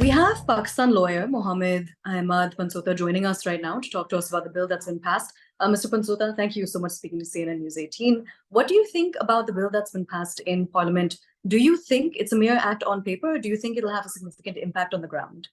We have Pakistan lawyer Mohammed Ahmad Pansota joining us right now to talk to us about the bill that's been passed. Mr. Pansota, thank you so much for speaking to CNN News 18. What do you think about the bill that's been passed in Parliament? Do you think it's a mere act on paper, or do you think it'll have a significant impact on the ground?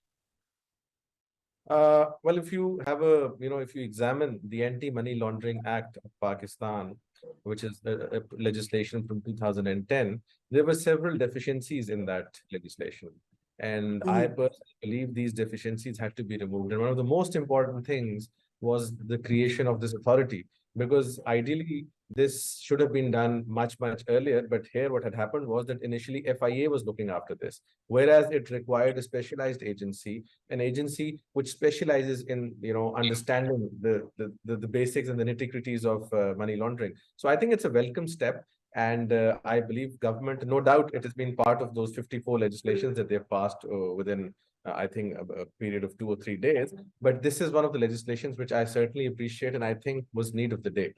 Well, if you have if you examine the Anti-Money Laundering Act of Pakistan, which is a legislation from 2010, there were several deficiencies in that legislation. And I Mhm. personally believe these deficiencies had to be removed. And one of the most important things was the creation of this authority, because ideally this should have been done much, much earlier. But here what had happened was that initially FIA was looking after this, whereas it required a specialized agency, an agency which specializes in understanding the basics and the nitty-gritties of money laundering. So I think it's a welcome step, and I believe government, no doubt, it has been part of those 54 legislations that they've passed within I think a period of 2 or 3 days. But this is one of the legislations which I certainly appreciate and I think was need of the day.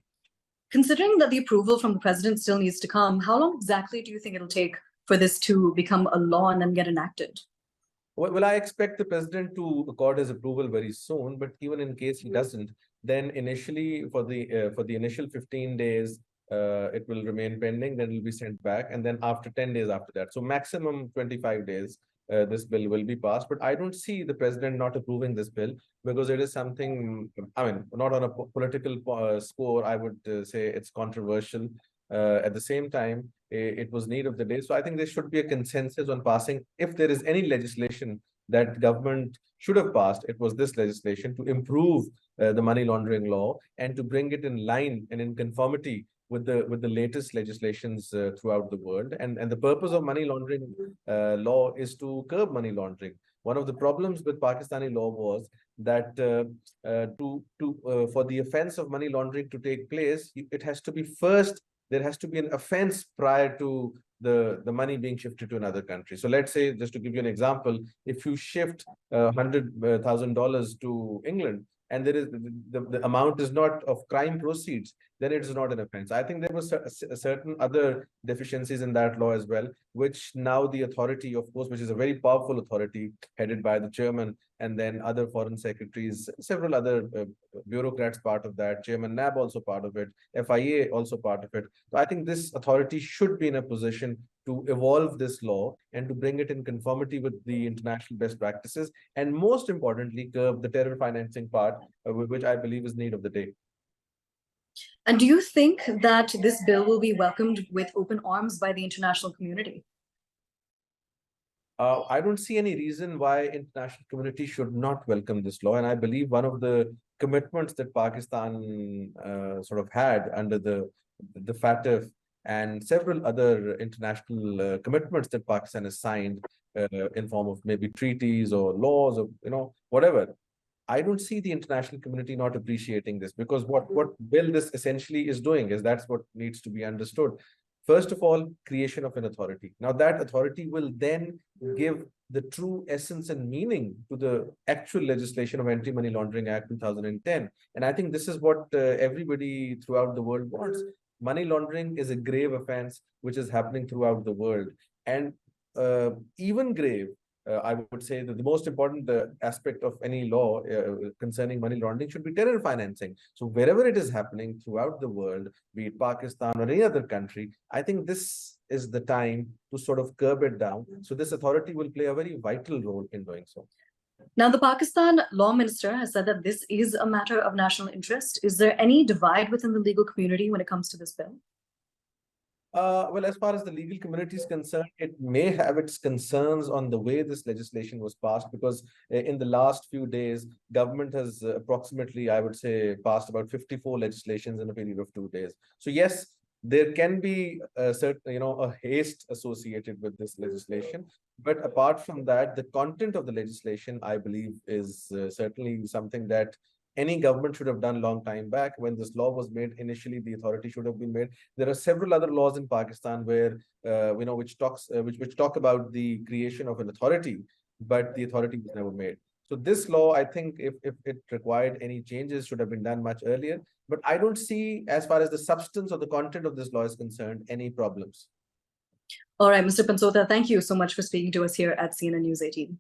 Considering that the approval from the president still needs to come, how long exactly do you think it'll take for this to become a law and then get enacted? Well, I expect the president to accord his approval very soon, but even in case he doesn't, then initially for the initial 15 days, it will remain pending, then it will be sent back, and then after 10 days after that. So maximum 25 days, this bill will be passed. But I don't see the president not approving this bill, because it is something, I mean, not on a political score, I would say it's controversial. At the same time, it was need of the day. So I think there should be a consensus on passing. If there is any legislation that government should have passed, it was this legislation to improve the money laundering law and to bring it in line and in conformity with the latest legislations throughout the world. And the purpose of money laundering law is to curb money laundering. One of the problems with Pakistani law was that for the offense of money laundering to take place, it has to be first, there has to be an offense prior to the money being shifted to another country. So let's say, just to give you an example, if you shift $100,000 to England, and there is the amount is not of crime proceeds, then it is not an offense. I think there was certain other deficiencies in that law as well, which now the authority, of course, which is a very powerful authority headed by the chairman and then other foreign secretaries, several other bureaucrats part of that, Chairman NAB also part of it, FIA also part of it. So I think this authority should be in a position to evolve this law and to bring it in conformity with the international best practices, and most importantly, curb the terror financing part, which I believe is need of the day. And do you think that this bill will be welcomed with open arms by the international community? I don't see any reason why international community should not welcome this law. And I believe one of the commitments that Pakistan sort of had under the FATF and several other international commitments that Pakistan has signed in form of maybe treaties or laws or whatever. I don't see the international community not appreciating this, because what bill this essentially is doing is, that's what needs to be understood. First of all, creation of an authority. Now that authority will then give the true essence and meaning to the actual legislation of Anti-Money Laundering Act 2010. And I think this is what everybody throughout the world wants. Money laundering is a grave offense which is happening throughout the world. And even grave, I would say that the most important aspect of any law concerning money laundering should be terror financing. So wherever it is happening throughout the world, be it Pakistan or any other country, I think this is the time to sort of curb it down. So this authority will play a very vital role in doing so. Now, the Pakistan law minister has said that this is a matter of national interest. Is there any divide within the legal community when it comes to this bill? Well, as far as the legal community is concerned, it may have its concerns on the way this legislation was passed, because in the last few days, government has approximately, I would say, passed about 54 legislations in a period of 2 days. So yes, there can be a certain, a haste associated with this legislation. But apart from that, the content of the legislation, I believe, is certainly something that any government should have done long time back. When this law was made, initially the authority should have been made. There are several other laws in Pakistan where which talk about the creation of an authority, but the authority was never made. So this law, I think, if it required any changes, should have been done much earlier. But I don't see, as far as the substance or the content of this law is concerned, any problems. All right, Mr. Pansota, thank you so much for speaking to us here at CNN News 18.